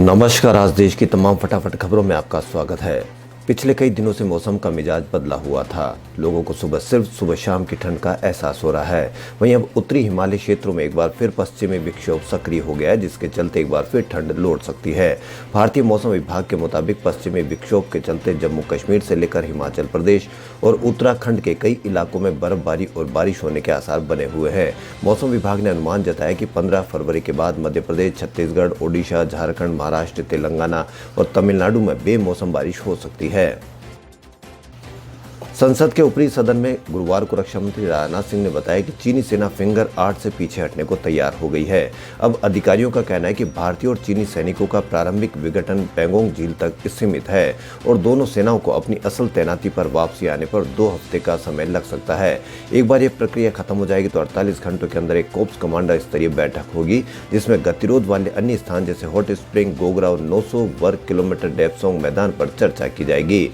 नमस्कार। आज देश की तमाम फटाफट खबरों में आपका स्वागत है। पिछले कई दिनों से मौसम का मिजाज बदला हुआ था। लोगों को सिर्फ सुबह शाम की ठंड का एहसास हो रहा है। वहीं अब उत्तरी हिमालय क्षेत्रों में एक बार फिर पश्चिमी विक्षोभ सक्रिय हो गया है, जिसके चलते एक बार फिर ठंड लौट सकती है। भारतीय मौसम विभाग के मुताबिक पश्चिमी विक्षोभ के चलते जम्मू कश्मीर से लेकर हिमाचल प्रदेश और उत्तराखंड के कई इलाकों में बर्फबारी और बारिश होने के आसार बने हुए हैं। मौसम विभाग ने अनुमान जताया कि 15 फरवरी के बाद मध्य प्रदेश, छत्तीसगढ़, ओडिशा, झारखंड, महाराष्ट्र, तेलंगाना और तमिलनाडु में बेमौसम बारिश हो सकती है। संसद के ऊपरी सदन में गुरुवार को रक्षा मंत्री राजनाथ सिंह ने बताया कि चीनी सेना फिंगर 8 से पीछे हटने को तैयार हो गई है। अब अधिकारियों का कहना है कि भारतीय और चीनी सैनिकों का प्रारंभिक विघटन पैंगोंग झील तक सीमित है और दोनों सेनाओं को अपनी असल तैनाती पर वापसी आने पर 2 हफ्ते का समय लग सकता है। एक बार ये प्रक्रिया खत्म हो जाएगी तो 48 घंटों के अंदर एक कोप्स कमांडर स्तरीय बैठक होगी, जिसमें गतिरोध वाले अन्य स्थान जैसे हॉट स्प्रिंग, गोगरा और 900 वर्ग किलोमीटर डेप्सोंग मैदान पर चर्चा की जाएगी।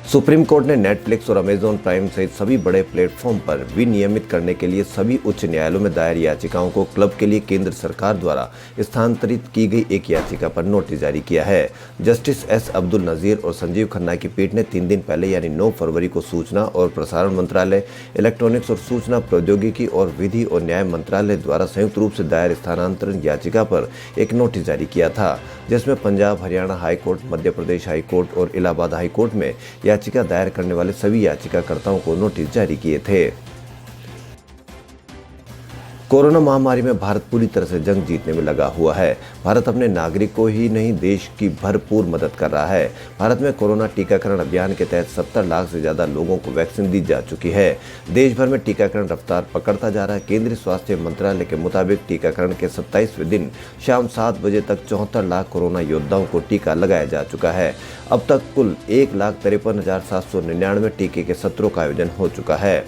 सुप्रीम कोर्ट ने नेटफ्लिक्स और अमेजॉन प्राइम सहित सभी बड़े प्लेटफॉर्म पर विनियमित करने के लिए सभी उच्च न्यायालयों में दायर याचिकाओं को क्लब के लिए केंद्र सरकार द्वारा स्थानांतरित की गई एक याचिका पर नोटिस जारी किया है। जस्टिस एस अब्दुल नजीर और संजीव खन्ना की पीठ ने 3 दिन पहले यानी 9 फरवरी को सूचना और प्रसारण मंत्रालय, इलेक्ट्रॉनिक्स और सूचना प्रौद्योगिकी और विधि और न्याय मंत्रालय द्वारा संयुक्त रूप से दायर स्थानांतरण याचिका पर एक नोटिस जारी किया था, जिसमें Punjab, Haryana high court, Madhya Pradesh high court और इलाहाबाद हाई कोर्ट में याचिका दायर करने वाले सभी याचिकाकर्ताओं को नोटिस जारी किए थे। कोरोना महामारी में भारत पूरी तरह से जंग जीतने में लगा हुआ है। भारत अपने नागरिक को ही नहीं, देश की भरपूर मदद कर रहा है। भारत में कोरोना टीकाकरण अभियान के तहत 70 लाख से ज्यादा लोगों को वैक्सीन दी जा चुकी है। देश भर में टीकाकरण रफ्तार पकड़ता जा रहा है। केंद्रीय स्वास्थ्य मंत्रालय के मुताबिक टीकाकरण के 27वें दिन शाम 7 बजे तक 74 लाख कोरोना योद्धाओं को टीका लगाया जा चुका है। अब तक कुल 1,53,799 टीके के सत्रों का आयोजन हो चुका है।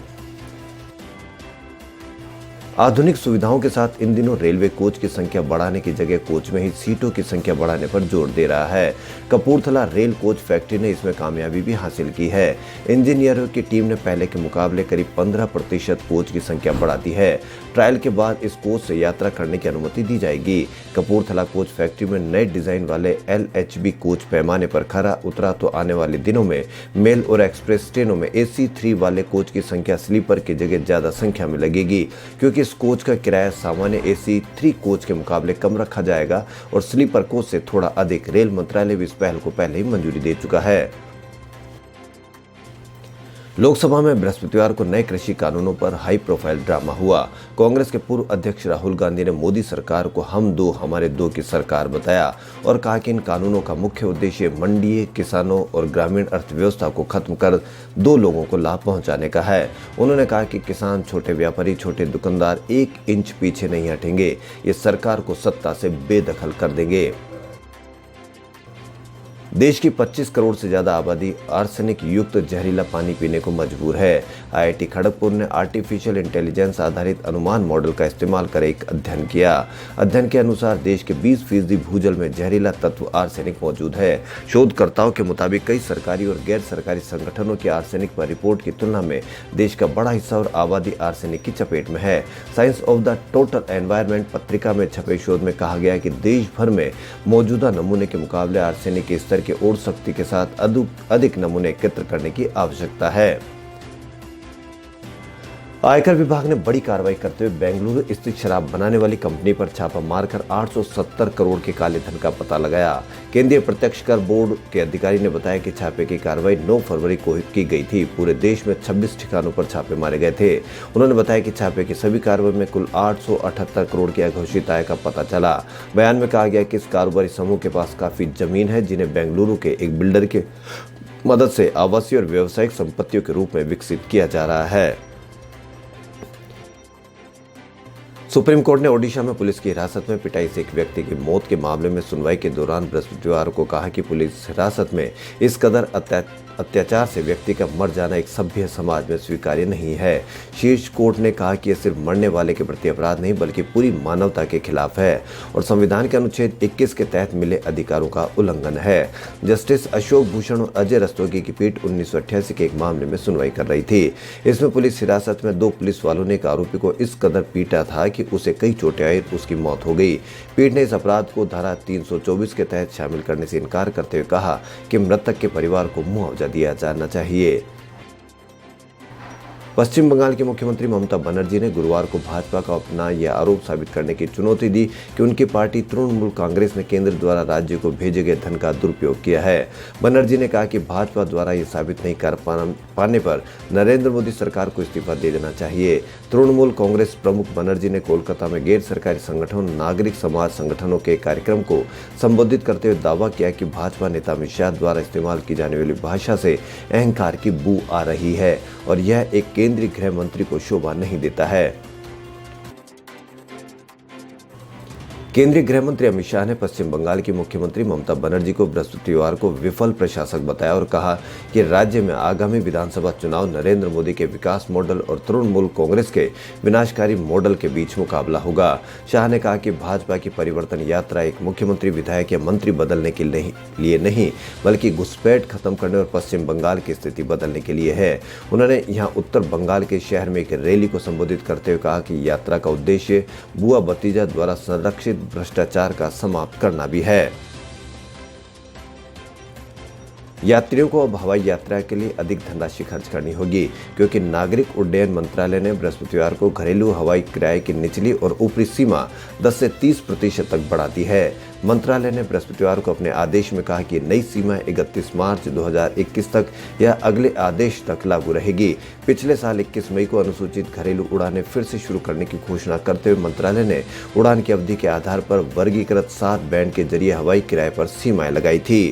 आधुनिक सुविधाओं के साथ इन दिनों रेलवे कोच की संख्या बढ़ाने की जगह कोच में ही सीटों की संख्या बढ़ाने पर जोर दे रहा है। कपूरथला रेल कोच फैक्ट्री ने इसमें कामयाबी भी हासिल की है। इंजीनियरों की टीम ने पहले के मुकाबले करीब 15% कोच की संख्या बढ़ा दी है। ट्रायल के बाद इस कोच से यात्रा करने की अनुमति दी जाएगी। कपूरथला कोच फैक्ट्री में नए डिजाइन वाले LHB कोच पैमाने पर खरा उतरा तो आने वाले दिनों में मेल और एक्सप्रेस ट्रेनों में AC3 वाले कोच की संख्या स्लीपर की जगह ज्यादा संख्या में लगेगी, क्योंकि इस कोच का किराया सामान्य AC3 कोच के मुकाबले कम रखा जाएगा और स्लीपर कोच से थोड़ा अधिक। रेल मंत्रालय भी इस पहल को पहले ही मंजूरी दे चुका है। लोकसभा में बृहस्पतिवार को नए कृषि कानूनों पर हाई प्रोफाइल ड्रामा हुआ। कांग्रेस के पूर्व अध्यक्ष राहुल गांधी ने मोदी सरकार को हम दो हमारे दो की सरकार बताया और कहा कि इन कानूनों का मुख्य उद्देश्य मंडियों, किसानों और ग्रामीण अर्थव्यवस्था को खत्म कर 2 लोगों को लाभ पहुंचाने का है। उन्होंने कहा कि किसान, छोटे व्यापारी, छोटे दुकानदार 1 इंच पीछे नहीं हटेंगे। ये सरकार को सत्ता से बेदखल कर देंगे। देश की 25 करोड़ से ज्यादा आबादी आर्सेनिक युक्त जहरीला पानी पीने को मजबूर है। IIT खड़गपुर ने आर्टिफिशियल इंटेलिजेंस आधारित अनुमान मॉडल का इस्तेमाल कर एक अध्ययन किया। अध्ययन के अनुसार देश के 20% भूजल में जहरीला तत्व आर्सेनिक मौजूद है। शोधकर्ताओं के मुताबिक कई सरकारी और गैर सरकारी संगठनों की आर्सेनिक पर रिपोर्ट की तुलना में देश का बड़ा हिस्सा और आबादी आर्सेनिक की चपेट में है। Science of the total environment पत्रिका में छपे शोध में कहा गया कि देश भर में मौजूदा नमूने के मुकाबले आर्सेनिक के स्तर के और शक्ति के साथ अधिक नमूने एकत्र करने की आवश्यकता है। आयकर विभाग ने बड़ी कार्रवाई करते हुए बेंगलुरु स्थित शराब बनाने वाली कंपनी पर छापा मारकर 870 करोड़ के काले धन का पता लगाया। केंद्रीय प्रत्यक्ष कर बोर्ड के अधिकारी ने बताया कि छापे की कार्रवाई 9 फरवरी को की गई थी। पूरे देश में 26 ठिकानों पर छापे मारे गए थे। उन्होंने बताया कि छापे की सभी कार्रवाई में कुल 878 करोड़ की अघोषित आय का पता चला। बयान में कहा गया कि इस कारोबारी समूह के पास काफी जमीन है, जिन्हें बेंगलुरु के एक बिल्डर की मदद से आवासीय और व्यावसायिक संपत्तियों के रूप में विकसित किया जा रहा है। सुप्रीम कोर्ट ने ओडिशा में पुलिस की हिरासत में पिटाई से एक व्यक्ति की मौत के मामले में सुनवाई के दौरान बृहस्पतिवार को कहा कि पुलिस हिरासत में इस कदर अत्याचार से व्यक्ति का मर जाना एक सभ्य समाज में स्वीकार्य नहीं है। शीर्ष कोर्ट ने कहा कि यह सिर्फ मरने वाले के प्रति अपराध नहीं बल्कि पूरी मानवता के खिलाफ है और संविधान के अनुच्छेद 21 के तहत मिले अधिकारों का उल्लंघन है। जस्टिस अशोक भूषण और अजय रस्तोगी की पीठ 1988 के एक मामले में सुनवाई कर रही थी। इसमें पुलिस हिरासत में 2 पुलिस वालों ने एक आरोपी को इस कदर पीटा था कि उसे कई चोटें आई, उसकी मौत हो गई। पीठ ने इस अपराध को धारा 324 के तहत शामिल करने से इनकार करते हुए कहा कि मृतक के परिवार को मुआवजा दिया जाना चाहिए। पश्चिम बंगाल की मुख्यमंत्री ममता बनर्जी ने गुरुवार को भाजपा का अपना यह आरोप साबित करने की चुनौती दी कि उनकी पार्टी तृणमूल कांग्रेस ने केंद्र द्वारा राज्य को भेजे गए धन का दुरुपयोग किया है। बनर्जी ने कहा कि भाजपा द्वारा ये साबित नहीं कर पाने पर नरेंद्र मोदी सरकार को इस्तीफा दे देना चाहिए। तृणमूल कांग्रेस प्रमुख बनर्जी ने कोलकाता में गैर सरकारी संगठन नागरिक समाज संगठनों के कार्यक्रम को संबोधित करते हुए दावा किया कि भाजपा नेता अमित शाह द्वारा इस्तेमाल की जाने वाली भाषा से अहंकार की बू आ रही है और यह एक केंद्रीय गृह मंत्री को शोभा नहीं देता है। केंद्रीय गृह मंत्री अमित शाह ने पश्चिम बंगाल की मुख्यमंत्री ममता बनर्जी को बृहस्पतिवार को विफल प्रशासक बताया और कहा कि राज्य में आगामी विधानसभा चुनाव नरेंद्र मोदी के विकास मॉडल और तृणमूल कांग्रेस के विनाशकारी मॉडल के बीच मुकाबला होगा। शाह ने कहा कि भाजपा की परिवर्तन यात्रा एक मुख्यमंत्री, विधायक या मंत्री बदलने के लिए नहीं बल्कि घुसपैठ खत्म करने और पश्चिम बंगाल की स्थिति बदलने के लिए है। उन्होंने यहाँ उत्तर बंगाल के शहर में एक रैली को संबोधित करते हुए कहा कि यात्रा का उद्देश्य बुआ भतीजा द्वारा संरक्षित भ्रष्टाचार का समाप्त करना भी है। यात्रियों को अब हवाई यात्रा के लिए अधिक धनराशि खर्च करनी होगी क्योंकि नागरिक उड्डयन मंत्रालय ने बृहस्पतिवार को घरेलू हवाई किराए की निचली और ऊपरी सीमा 10 से 30% तक बढ़ा दी है। मंत्रालय ने बृहस्पतिवार को अपने आदेश में कहा कि नई सीमा 31 मार्च 2021 तक या अगले आदेश तक लागू रहेगी। पिछले साल 21 मई को अनुसूचित घरेलू उड़ानें फिर से शुरू करने की घोषणा करते हुए मंत्रालय ने उड़ान की अवधि के आधार पर वर्गीकृत 7 बैंड के जरिए हवाई किराए पर सीमाएं लगाई थी।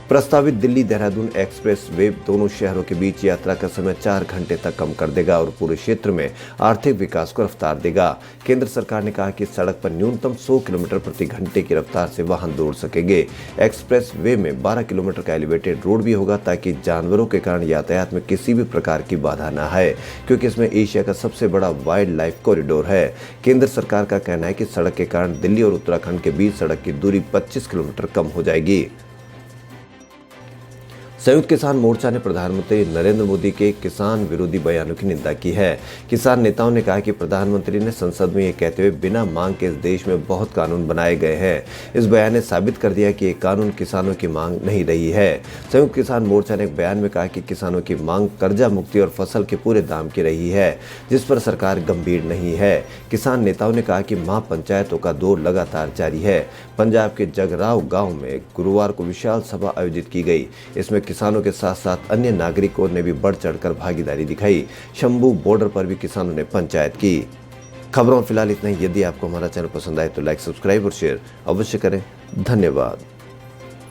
प्रस्तावित दिल्ली देहरादून एक्सप्रेस वे दोनों शहरों के बीच यात्रा का समय 4 घंटे तक कम कर देगा और पूरे क्षेत्र में आर्थिक विकास को रफ्तार देगा। केंद्र सरकार ने कहा कि सड़क पर न्यूनतम 100 किलोमीटर प्रति घंटे की रफ्तार से वाहन दौड़ सकेंगे। एक्सप्रेस वे में 12 किलोमीटर का एलिवेटेड रोड भी होगा ताकि जानवरों के कारण यातायात में किसी भी प्रकार की बाधा न आए क्योंकि इसमें एशिया का सबसे बड़ा वाइल्ड लाइफ कॉरिडोर है। केंद्र सरकार का कहना है कि सड़क के कारण दिल्ली और उत्तराखंड के बीच सड़क की दूरी 25 किलोमीटर कम हो जाएगी। संयुक्त किसान मोर्चा ने प्रधानमंत्री नरेंद्र मोदी के किसान विरोधी बयानों की निंदा की है। किसान नेताओं ने कहा कि प्रधानमंत्री ने संसद में ये कहते हुए बिना मांग के इस देश में बहुत कानून बनाए गए हैं। इस बयान ने साबित कर दिया कि ये कानून किसानों की मांग नहीं रही है। संयुक्त किसान मोर्चा ने एक बयान में कहा कि किसानों की मांग कर्जा मुक्ति और फसल के पूरे दाम की रही है जिस पर सरकार गंभीर नहीं है। किसान नेताओं ने कहा कि महापंचायतों का दौर लगातार जारी है। पंजाब के जगराव गाँव में गुरुवार को विशाल सभा आयोजित की गई। इसमें किसानों के साथ साथ अन्य नागरिकों ने भी बढ़ चढ़कर भागीदारी दिखाई। शंभू बॉर्डर पर भी किसानों ने पंचायत की। खबरों फिलहाल इतना ही। यदि आपको हमारा चैनल पसंद आए तो लाइक, सब्सक्राइब और शेयर अवश्य करें। धन्यवाद।